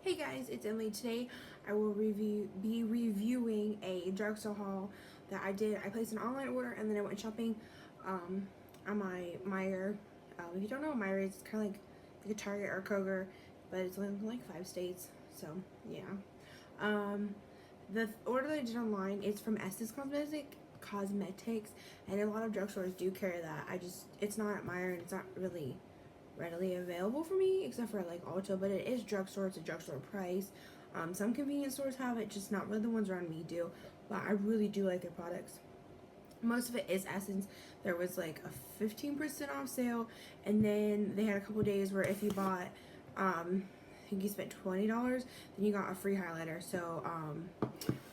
Hey guys, it's Emily. Today I will be reviewing a drugstore haul that I did. I placed an online order and then I went shopping on my Meijer. If you don't know, Meijer is kind of like a Target or Kroger, but it's only in like 5 states. So yeah. The order that I did online is from Essence Cosmetics, and a lot of drugstores do carry that. It's not at Meijer and it's not really readily available for me except for like Ulta, but it is drugstore. It's a drugstore price. Some convenience stores have it, just not really the ones around me do, but I really do like their products. Most of it is Essence. There was like a 15% off sale, and then they had a couple days where if you bought I think you spent $20, then you got a free highlighter. So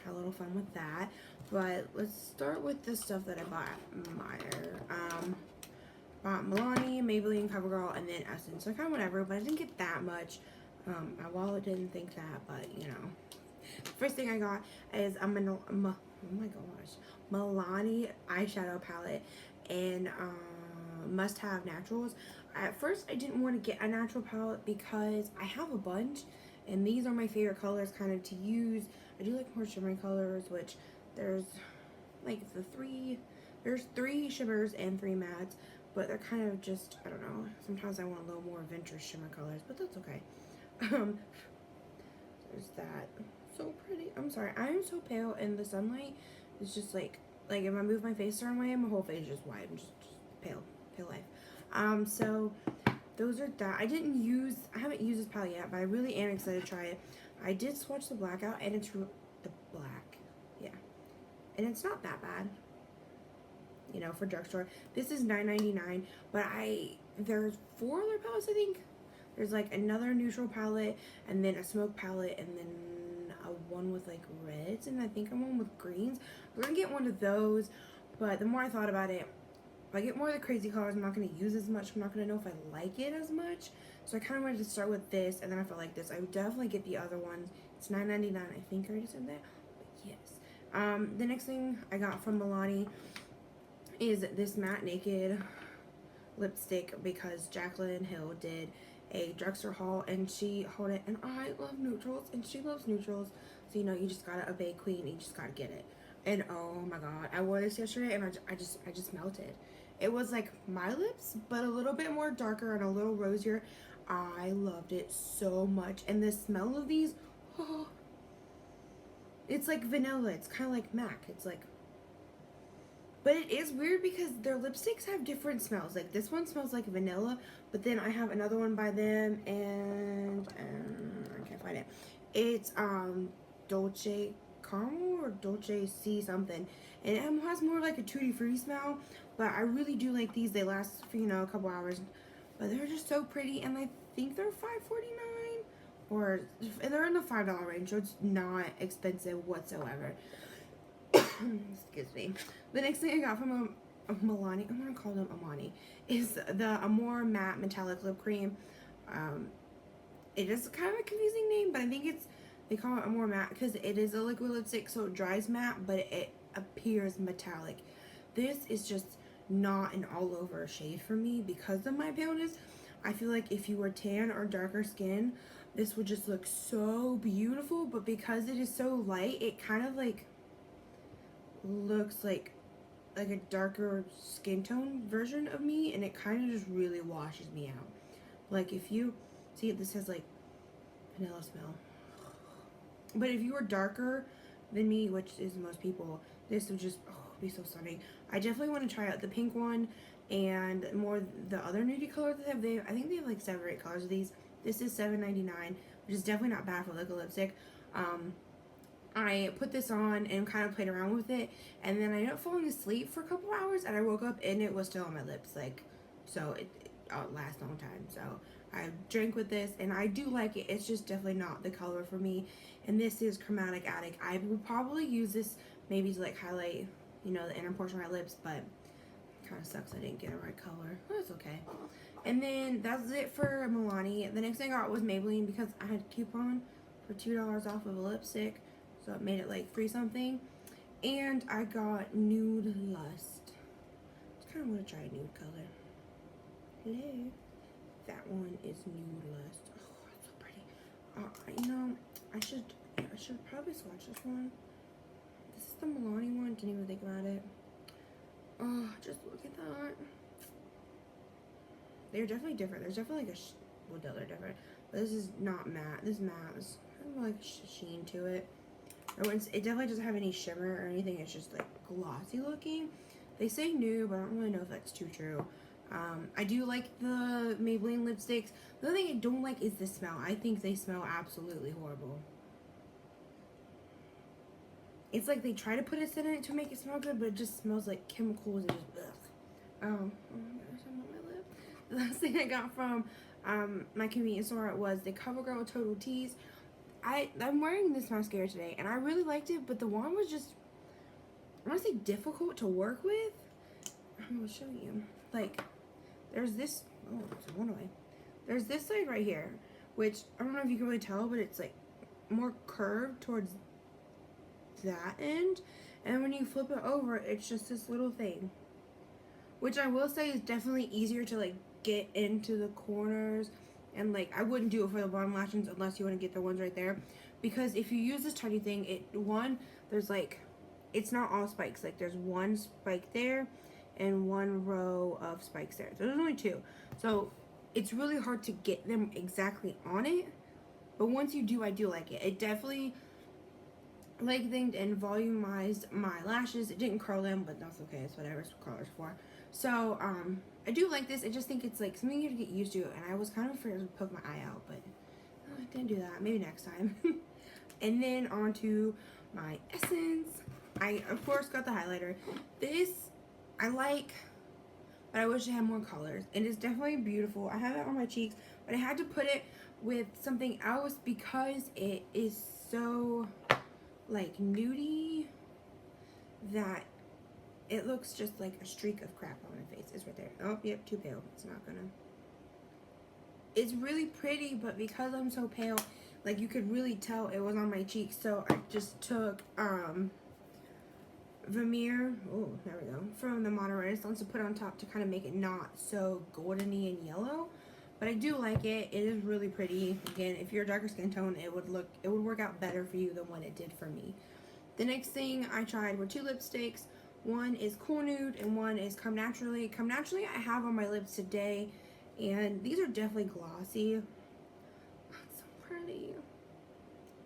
had a little fun with that. But let's start with the stuff that I bought at Meijer. Milani, Maybelline, CoverGirl, and then Essence. So kind of whatever, but I didn't get that much. My wallet didn't think that, but you know. First thing I got is oh my gosh, Milani eyeshadow palette and Must Have Naturals. At first, I didn't want to get a natural palette because I have a bunch, and these are my favorite colors kind of to use. I do like more shimmery colors, which there's like there's 3 shimmers and 3 mattes, but they're kind of just, I don't know, sometimes I want a little more vintage shimmer colors, but that's okay. There's that. So pretty. I'm sorry, I am so pale, and the sunlight is just like if I move my face a certain way, my whole face is just white. I'm just pale life. So those are that. I haven't used this palette yet, but I really am excited to try it. I did swatch the black out, and it's the black, yeah, and it's not that bad, you know, for drugstore. This is $9.99, but there's 4 other palettes, I think. There's like another neutral palette, and then a smoke palette, and then a one with like reds, and I think a one with greens. We're gonna get one of those, but the more I thought about it, if I get more of the crazy colors, I'm not gonna use as much. I'm not gonna know if I like it as much. So I kind of wanted to start with this, and then if I like this, I would definitely get the other ones. It's $9.99. I think I already said that, but yes. The next thing I got from Milani is this matte naked lipstick because Jaclyn Hill did a drugstore haul and she hauled it, and I love neutrals and she loves neutrals, so you know, you just gotta obey queen, you just gotta get it. And oh my god, I wore this yesterday and I just melted. It was like my lips, but a little bit more darker and a little rosier. I loved it so much, and the smell of these, oh, it's like vanilla. It's kind of like MAC. It's like, but it is weird because their lipsticks have different smells. Like this one smells like vanilla, but then I have another one by them, and I can't find it. It's Dolce Caramel or Dolce C something, and it has more like a tutti frutti smell. But I really do like these. They last for, you know, a couple hours, but they're just so pretty, and I think they're $5.49, or they're in the $5 range, so it's not expensive whatsoever. Excuse me. The next thing I got from Milani, I'm gonna call them Amani, is the Amore Matte Metallic Lip Cream. It is kind of a confusing name, but I think they call it Amore Matte because it is a liquid lipstick, so it dries matte, but it appears metallic. This is just not an all-over shade for me because of my paleness. I feel like if you were tan or darker skin, this would just look so beautiful, but because it is so light, it kind of like looks like a darker skin tone version of me, and it kind of just really washes me out. Like if you see, this has like vanilla smell, but if you were darker than me, which is most people, this would just be so stunning. I definitely want to try out the pink one and more the other nudie colors that they have. I think they have like 7 or 8 colors of these. This is $7.99, which is definitely not bad for like a lipstick. I put this on and kind of played around with it, and then I ended up falling asleep for a couple hours, and I woke up and it was still on my lips, like, so it lasts a long time. So I drank with this, and I do like it. It's just definitely not the color for me, and this is Chromatic Addict. I would probably use this maybe to like highlight, you know, the inner portion of my lips, but it kind of sucks I didn't get the right color. That's okay. And then that's it for Milani. The next thing I got was Maybelline because I had a coupon for $2 off of a lipstick. So it made it like free something. And I got Nude Lust. I kind of want to try a nude color. Hello. That one is Nude Lust. Oh, it's so pretty. You know, I should probably swatch this one. This is the Milani one. Didn't even think about it. Oh, just look at that. They're definitely different. There's definitely like well, they're different. But this is not matte. This matte is kind of like sheen to it. It definitely doesn't have any shimmer or anything. It's just like glossy looking. They say new, but I don't really know if that's too true. I do like the Maybelline lipsticks. The only thing I don't like is the smell. I think they smell absolutely horrible. It's like they try to put a scent in it to make it smell good, but it just smells like chemicals and just ugh. Oh my gosh, I'm on my lip. The last thing I got from my convenience store was the CoverGirl Total Tease. I'm wearing this mascara today, and I really liked it, but the wand was just, I want to say, difficult to work with. I'm going to show you. Like, there's this, oh, it's one away. There's this side right here, which I don't know if you can really tell, but it's like more curved towards that end. And when you flip it over, it's just this little thing, which I will say is definitely easier to like get into the corners. And like, I wouldn't do it for the bottom lashes unless you want to get the ones right there, because if you use this tiny thing, there's like, it's not all spikes. Like, there's one spike there and one row of spikes there. So there's only two. So it's really hard to get them exactly on it. But once you do, I do like it. It definitely lengthened and volumized my lashes. It didn't curl them, but that's okay. It's whatever curlers for. So I do like this. I just think it's like something you have to get used to, and I was kind of afraid to poke my eye out, but I didn't do that. Maybe next time. And then on to my Essence. I of course got the highlighter. This I like, but I wish it had more colors. And it's definitely beautiful. I have it on my cheeks, but I had to put it with something else because it is so like nudie that it looks just like a streak of crap on my face. It's right there. Oh, yep, too pale. It's not gonna. It's really pretty, but because I'm so pale, like you could really tell it was on my cheeks. So I just took Vermeer, oh, there we go, from the Modern Renaissance to put on top to kind of make it not so goldeny and yellow. But I do like it. It is really pretty. Again, if you're a darker skin tone, it would work out better for you than what it did for me. The next thing I tried were two lipsticks. One is Cool Nude and one is Come Naturally. Come Naturally I have on my lips today, and these are definitely glossy. It's so pretty.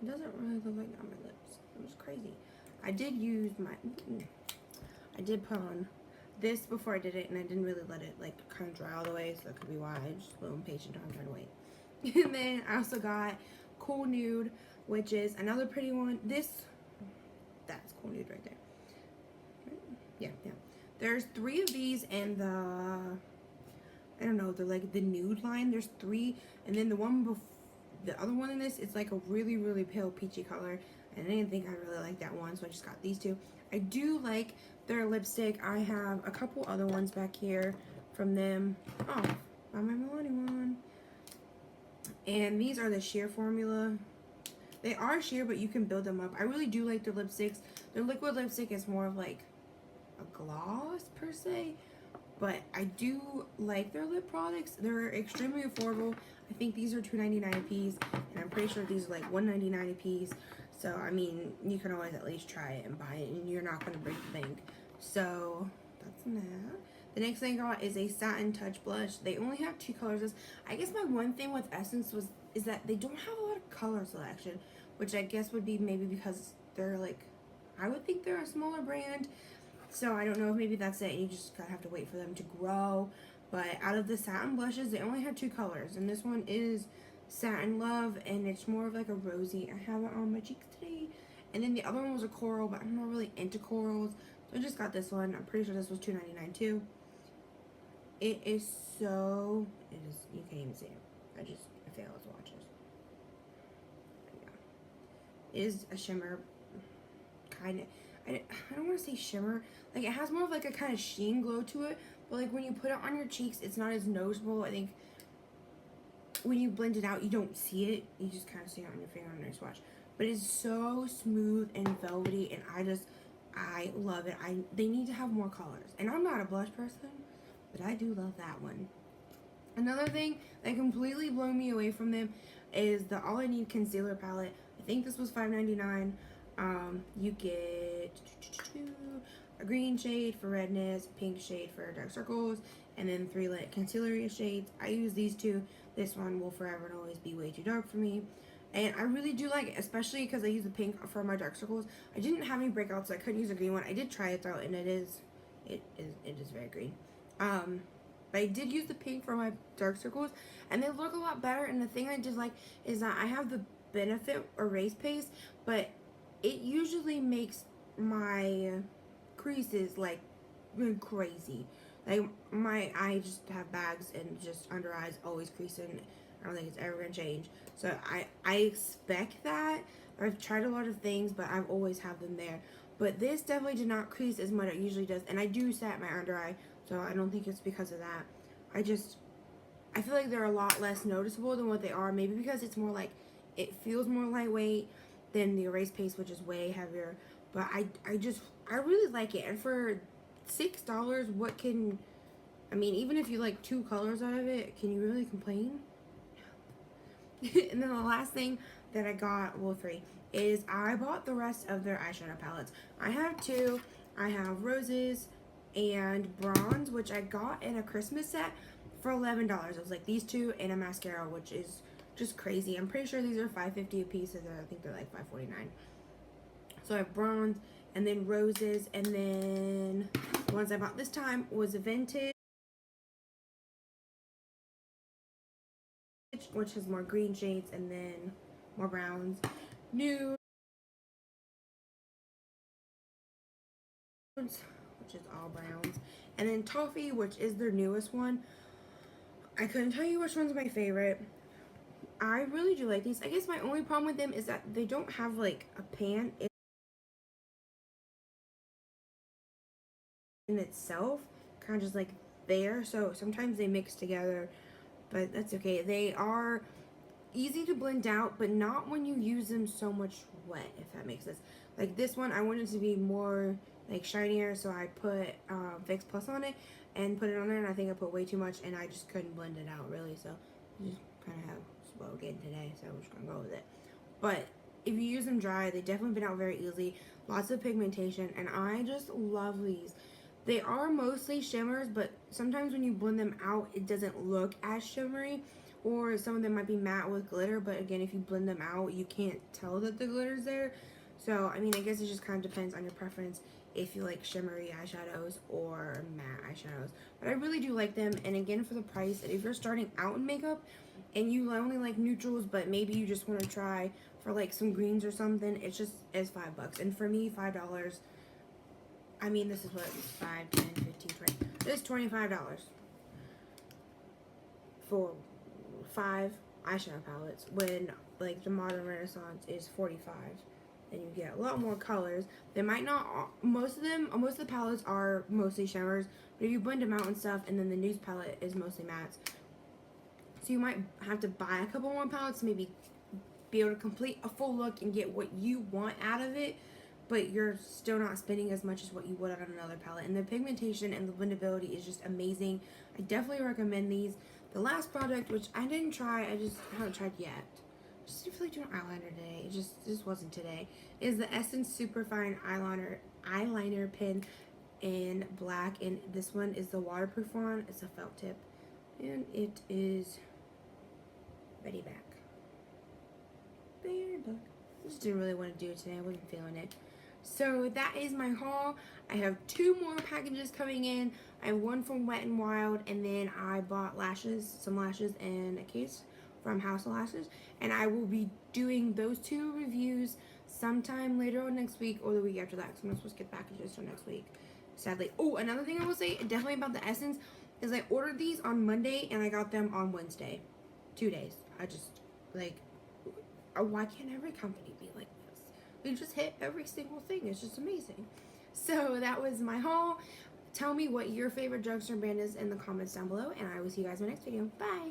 It doesn't really look like that on my lips. It was crazy. I did put on this before I did it, and I didn't really let it like kind of dry all the way, so that could be why. I'm just a little impatient. I'm trying to wait. And then I also got Cool Nude, which is another pretty one. That's Cool Nude right there. Yeah. There's 3 of these in the, I don't know, they're like the nude line. There's 3, and then the other one in this is like a really, really pale peachy color, and I didn't think I really liked that one, so I just got these 2. I do like their lipstick. I have a couple other ones back here from them. Oh, by my Milani one. And these are the sheer formula. They are sheer, but you can build them up. I really do like their lipsticks. Their liquid lipstick is more of like a gloss per se, but I do like their lip products. They're extremely affordable. I think these are $2.99 a piece, and I'm pretty sure these are like $1.99 a piece. So I mean, you can always at least try it and buy it, and you're not going to break the bank. So that's that. The next thing I got is a Satin Touch blush. They only have 2 colors. I guess my one thing with Essence is that they don't have a lot of color selection, which I guess would be maybe because they're like, I would think they're a smaller brand. So I don't know if maybe that's it. You just gotta have to wait for them to grow. But out of the satin blushes, they only had 2 colors, and this one is Satin Love, and it's more of like a rosy. I have it on my cheeks today. And then the other one was a coral, but I'm not really into corals, so I just got this one. I'm pretty sure this was $2.99 too. It is so, you can't even see it. I fail as watches. Yeah. It is a shimmer, kind of. I don't want to say shimmer. Like, it has more of like a kind of sheen glow to it, but like when you put it on your cheeks, it's not as noticeable. I think when you blend it out, you don't see it. You just kind of see it on your finger on your swatch. But it's so smooth and velvety, and I love it. They need to have more colors. And I'm not a blush person, but I do love that one. Another thing that completely blew me away from them is the All I Need Concealer Palette. I think this was $5.99. You get a green shade for redness, pink shade for dark circles, and then 3 light concealer shades. I use these two. This one will forever and always be way too dark for me. And I really do like it, especially because I use the pink for my dark circles. I didn't have any breakouts, so I couldn't use a green one. I did try it though, and it is very green. But I did use the pink for my dark circles, and they look a lot better. And the thing I just like is that I have the Benefit Erase Paste, but it usually makes my creases like crazy. Like I just have bags and just under eyes always creasing. I don't think it's ever gonna change. So I expect that. I've tried a lot of things, but I've always have them there. But this definitely did not crease as much as it usually does, and I do set my under eye, so I don't think it's because of that. I feel like they're a lot less noticeable than what they are. Maybe because it's more like, it feels more lightweight than the Erase Paste, which is way heavier. But I really like it. And for $6, what can, I mean, even if you like 2 colors out of it, can you really complain? And then the last thing that I got, well, 3, is I bought the rest of their eyeshadow palettes. I have 2. I have Roses and Bronze, which I got in a Christmas set for $11. It was like these 2 and a mascara, which is just crazy. I'm pretty sure these are $5.50 a piece, and I think they're like $5.49. So I have Bronze and then Roses, and then the ones I bought this time was Vintage, which has more green shades, and then more browns. Nude, which is all browns, and then Toffee, which is their newest one. I couldn't tell you which one's my favorite. I really do like these. I guess my only problem with them is that they don't have like a pan in itself, kind of just like there, so sometimes they mix together, but that's okay. They are easy to blend out, but not when you use them so much wet, if that makes sense. Like this one, I wanted to be more like shinier, so I put Fix Plus on it and put it on there, and I think I put way too much, and I just couldn't blend it out really, so I just kind of have slow again today, so I'm just gonna go with it. But if you use them dry, they definitely blend out very easily, lots of pigmentation, and I just love these. They are mostly shimmers, but sometimes when you blend them out, it doesn't look as shimmery, or some of them might be matte with glitter, but again, if you blend them out, you can't tell that the glitter's there. So, I mean, I guess it just kind of depends on your preference if you like shimmery eyeshadows or matte eyeshadows. But I really do like them, and again, for the price, and if you're starting out in makeup and you only like neutrals, but maybe you just want to try for like some greens or something, it's $5. And for me, $5, I mean, this is what, 5, 10, 15, 20. This is $25 for 5 eyeshadow palettes, when like the Modern Renaissance is $45. And you get a lot more colors. They might not, most of the palettes are mostly shimmers, but if you blend them out and stuff, and then the Nude palette is mostly mattes. So you might have to buy a couple more palettes to maybe be able to complete a full look and get what you want out of it, but you're still not spending as much as what you would on another palette. And the pigmentation and the blendability is just amazing. I definitely recommend these. The last product, which I didn't try, I just haven't tried yet, just didn't feel like doing eyeliner today, it just wasn't today, is the Essence Superfine eyeliner pen in black, and this one is the waterproof one. It's a felt tip, and it is ready back. I just didn't really want to do it today. I wasn't feeling it. So that is my haul. I have 2 more packages coming in. I have one from Wet n Wild, and then I bought some lashes in a case from House of Lashes, and I will be doing those 2 reviews sometime later on next week or the week after that, because I'm not supposed to get packages till next week, sadly. Oh, another thing I will say definitely about the Essence is I ordered these on Monday and I got them on Wednesday. 2 days. I just, like, why can't every company be like this? They just hit every single thing. It's just amazing. So that was my haul. Tell me what your favorite drugstore brand is in the comments down below, and I will see you guys in my next video. Bye!